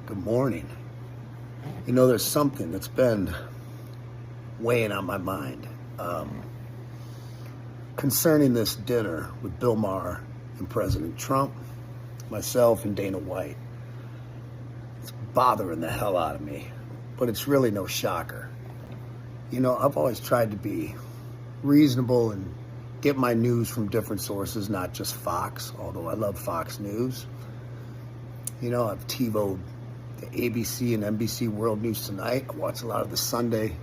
Good morning. You know, there's something that's been weighing on my mind concerning this dinner with Bill Maher and President Trump, myself and Dana White. It's bothering the hell out of me, but it's really no shocker. You know, I've always tried to be reasonable and get my news from different sources, not just Fox, although I love Fox News. You know, I've TiVo'd the ABC and NBC World News Tonight. I watch a lot of the Sunday.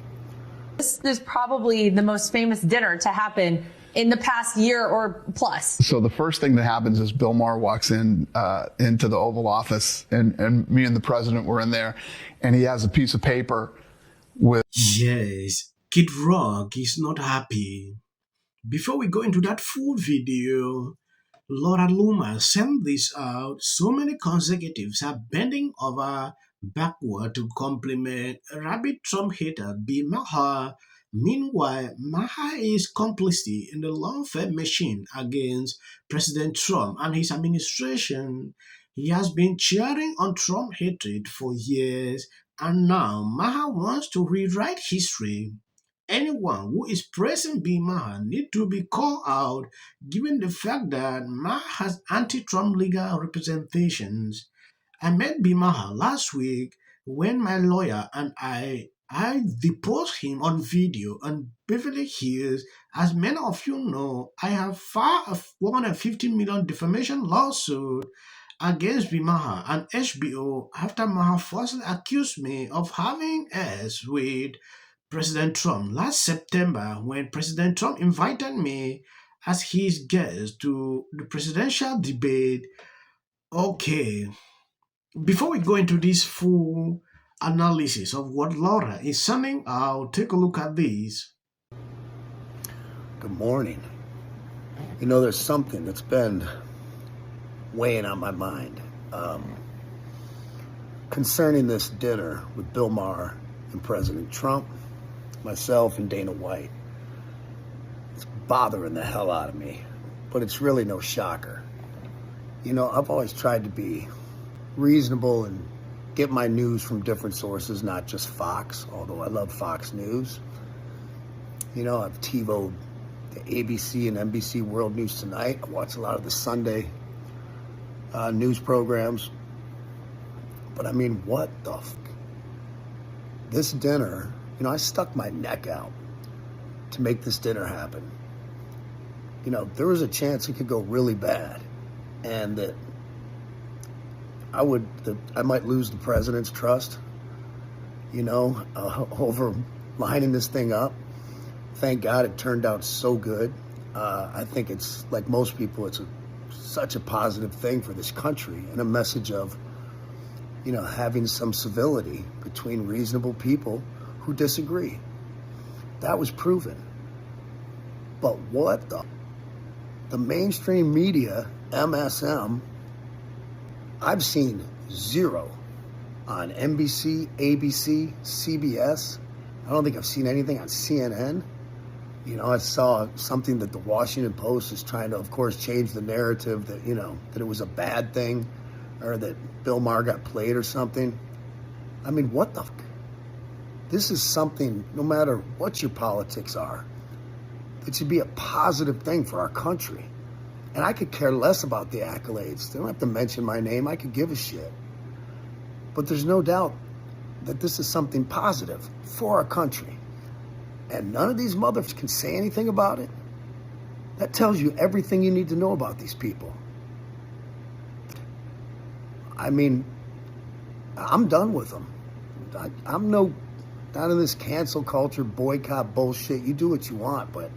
This is probably the most famous dinner to happen in the past year or plus. So the first thing that happens is Bill Maher walks in into the Oval Office, and me and the president were in there, and he has a piece of paper with... Yes, Kid Rock is not happy. Before we go into that full video, Loomer sent this out. So many consecutives are bending over backward to compliment rabid Trump hater Bill Maher. Meanwhile, Maher is complicit in the lawfare machine against President Trump and his administration. He has been cheering on Trump hatred for years, and now Maher wants to rewrite history. Anyone who is praising Bill Maher need to be called out, given the fact that Maher has anti-Trump legal representations. I met Bill Maher last week when my lawyer and I deposed him on video on Beverly Hills. As many of you know, I have filed a $150 million defamation lawsuit against Bill Maher and HBO after Maher falsely accused me of having sex with President Trump last September, when President Trump invited me as his guest to the presidential debate. Okay, before we go into this full analysis of what Laura is sending out, take a look at this. Good morning. You know, there's something that's been weighing on my mind concerning this dinner with Bill Maher and President Trump, myself and Dana White. It's bothering the hell out of me, but it's really no shocker. You know, I've always tried to be reasonable and get my news from different sources, not just Fox, although I love Fox News. You know, I've TiVo'd the ABC and NBC World News Tonight. I watch a lot of the Sunday news programs. But I mean, what the this dinner, you know, I stuck my neck out to make this dinner happen. You know, there was a chance it could go really bad, and that I might lose the president's trust, you know, over lining this thing up. Thank God it turned out so good. I think it's, like most people, it's such a positive thing for this country, and a message of, you know, having some civility between reasonable people who disagree. That was proven. But what the mainstream media, MSM, I've seen zero on NBC, ABC, CBS. I don't think I've seen anything on CNN. You know, I saw something that the Washington Post is trying to, of course, change the narrative that, you know, that it was a bad thing, or that Bill Maher got played or something. I mean, what the This is something, no matter what your politics are, it should be a positive thing for our country. And I could care less about the accolades. They don't have to mention my name. I could give a shit. But there's no doubt that this is something positive for our country. And none of these mothers can say anything about it. That tells you everything you need to know about these people. I mean, I'm done with them. I'm not in this cancel culture, boycott bullshit. You do what you want, but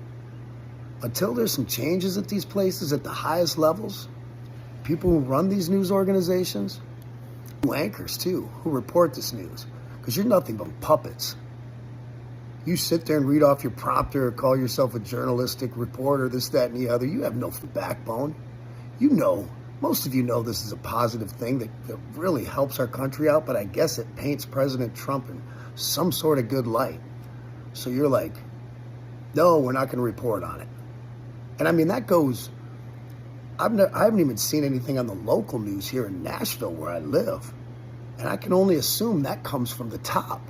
until there's some changes at these places at the highest levels, people who run these news organizations, who anchors too, who report this news, because you're nothing but puppets. You sit there and read off your prompter, call yourself a journalistic reporter, this, that, and the other. You have no backbone. You know, most of you know this is a positive thing that really helps our country out, but I guess it paints President Trump in some sort of good light. So you're like, no, we're not going to report on it. And I mean, that goes, I haven't even seen anything on the local news here in Nashville where I live. And I can only assume that comes from the top.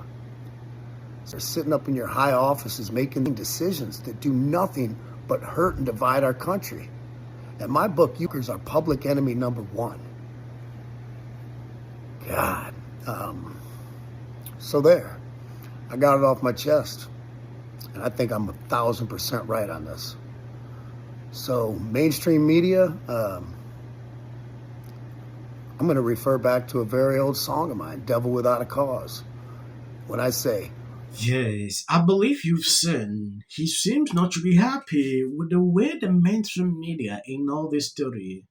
They're sitting up in your high offices making decisions that do nothing but hurt and divide our country. In my book, Euchre's our public enemy number one. God. So there. I got it off my chest. And I think I'm 1,000% right on this. So mainstream media, I'm going to refer back to a very old song of mine, Devil Without a Cause. When I say, Yes, I believe you've seen. He seems not to be happy with the way the mainstream media ignore this story.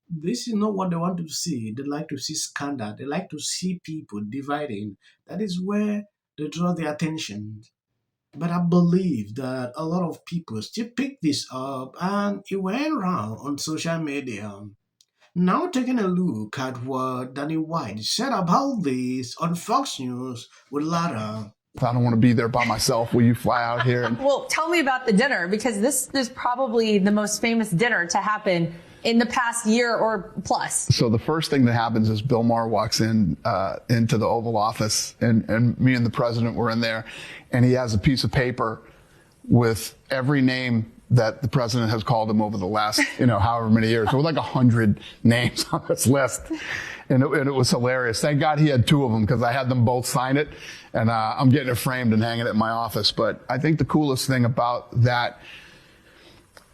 This is not what they want to see. They like to see scandal. They like to see people dividing. That is where they draw their attention. But I believe that a lot of people still pick this up and it went around on social media. Now taking a look at what Danny White said about this on Fox News with Lara. If I don't want to be there by myself, will you fly out here? And Well, tell me about the dinner, because this is probably the most famous dinner to happen in the past year or plus. so the first thing that happens is Bill Maher walks in into the Oval Office, and me and the president were in there, and he has a piece of paper with every name that the president has called him over the last, however many years. There were like 100 names on this list. And it was hilarious. Thank God he had two of them, because I had them both sign it, and I'm getting it framed and hanging it in my office. But I think the coolest thing about that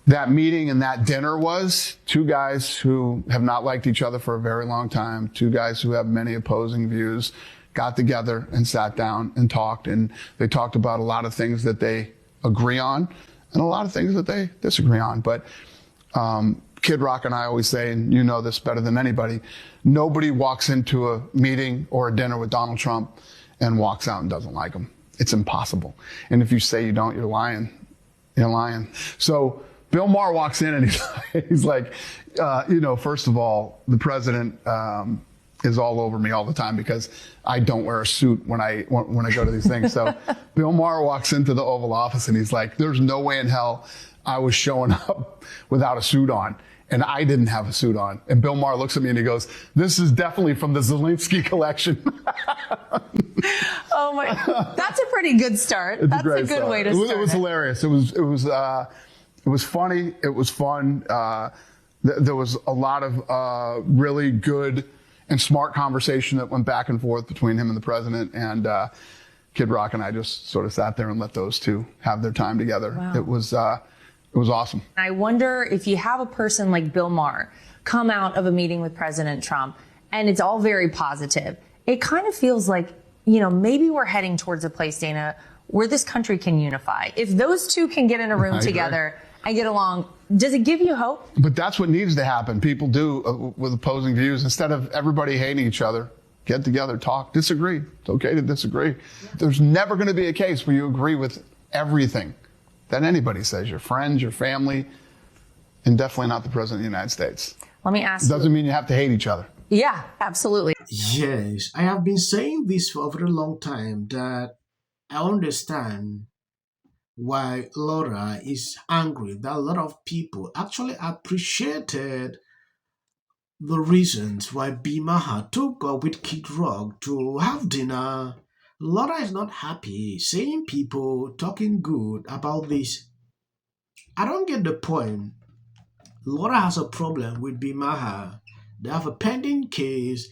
meeting and that dinner was two guys who have not liked each other for a very long time, two guys who have many opposing views, got together and sat down and talked, and they talked about a lot of things that they agree on and a lot of things that they disagree on. But Kid Rock and I always say, and you know this better than anybody, nobody walks into a meeting or a dinner with Donald Trump and walks out and doesn't like him. It's impossible. And if you say you don't, you're lying. You're lying. So Bill Maher walks in and he's like, first of all, the president is all over me all the time because I don't wear a suit when I go to these things. So Bill Maher walks into the Oval Office and he's like, there's no way in hell I was showing up without a suit on. And I didn't have a suit on. And Bill Maher looks at me and he goes, this is definitely from the Zelensky collection. Oh my, that's a pretty good start. It's That's a good start. way to start. It was hilarious. It was funny. It was fun. There was a lot of really good and smart conversation that went back and forth between him and the president. And Kid Rock and I just sort of sat there and let those two have their time together. Wow. It was awesome. I wonder if you have a person like Bill Maher come out of a meeting with President Trump and it's all very positive. It kind of feels like, maybe we're heading towards a place, Dana, where this country can unify. If those two can get in a room together and get along, does it give you hope? But that's what needs to happen. People do with opposing views. Instead of everybody hating each other, get together, talk, disagree. It's okay to disagree. Yeah. There's never going to be a case where you agree with everything that anybody says, your friends, your family, and definitely not the president of the United States. Let me ask you. Doesn't mean you have to hate each other. Yeah, absolutely. Yes, I have been saying this for a very long time, that I understand why Laura is angry, that a lot of people actually appreciated the reasons why B. Maher took up with Kid Rock to have dinner. Laura is not happy seeing people talking good about this. I don't get the point. Laura has a problem with B. Maher. They have a pending case.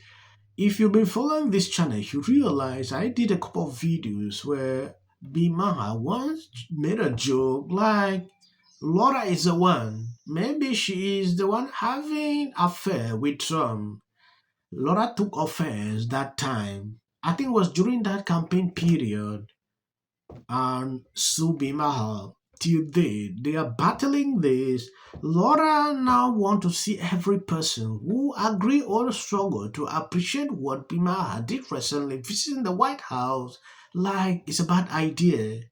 If you've been following this channel, you realize I did a couple of videos where B. Maher once made a joke like, Laura is the one. Maybe she is the one having an affair with Trump. Laura took offense that time. I think it was during that campaign period. And Sue B. Maher, till they are battling this. Laura now want to see every person who agree or struggle to appreciate what B. Maher did recently, visiting the White House, like it's a bad idea.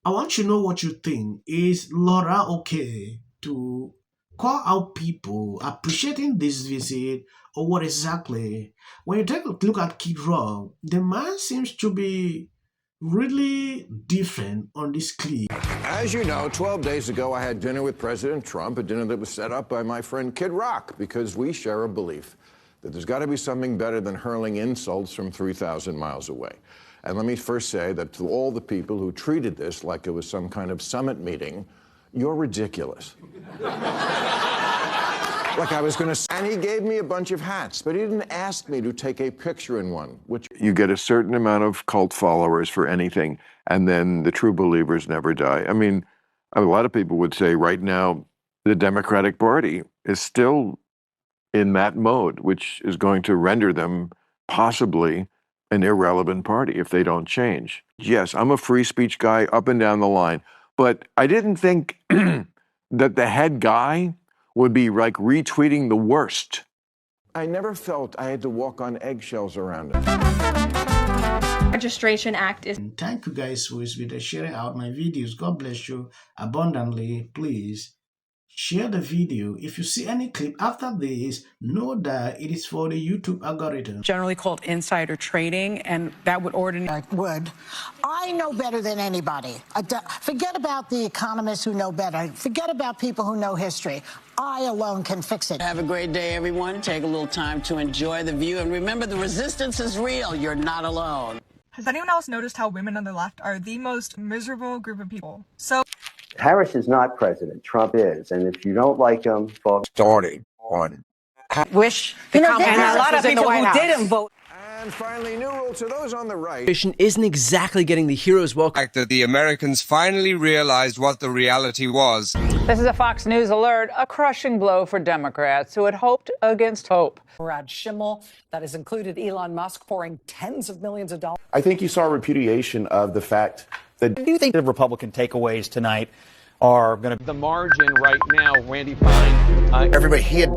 I want you to know what you think. Is Laura okay to call out people appreciating this visit, or what exactly? When you take a look at Kid Rock, the man seems to be really different on this clip. As you know, 12 days ago, I had dinner with President Trump, a dinner that was set up by my friend Kid Rock, because we share a belief that there's got to be something better than hurling insults from 3,000 miles away. And let me first say that to all the people who treated this like it was some kind of summit meeting, you're ridiculous. Like I was going to, and he gave me a bunch of hats, but he didn't ask me to take a picture in one, which you get a certain amount of cult followers for anything, and then the true believers never die. I mean, a lot of people would say right now the Democratic Party is still in that mode, which is going to render them possibly an irrelevant party if they don't change. Yes, I'm a free speech guy up and down the line, but I didn't think that the head guy would be like retweeting the worst. I never felt I had to walk on eggshells around it. Registration Act is... Thank you guys for sharing out my videos. God bless you abundantly. Please share the video. If you see any clip after this, know that it is for the YouTube algorithm. Generally called insider trading, and that would I know better than anybody. Forget about the economists who know better. Forget about people who know history. I alone can fix it. Have a great day, everyone. Take a little time to enjoy the view. And remember, the resistance is real. You're not alone. Has anyone else noticed how women on the left are the most miserable group of people? So Harris is not president. Trump is. And if you don't like him, folks, Starting on. Wish the and a lot of people who didn't vote. And finally, new rule to those on the right. Isn't exactly getting the hero's welcome. The fact that the Americans finally realized what the reality was. This is a Fox News alert, a crushing blow for Democrats who had hoped against hope. Brad Schimmel, that has included Elon Musk pouring tens of millions of dollars. I think you saw a repudiation of the fact that... Do you think the Republican takeaways tonight are going to... The margin right now, Randy Fine... Everybody, he had...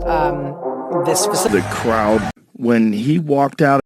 this specific... The crowd, when he walked out...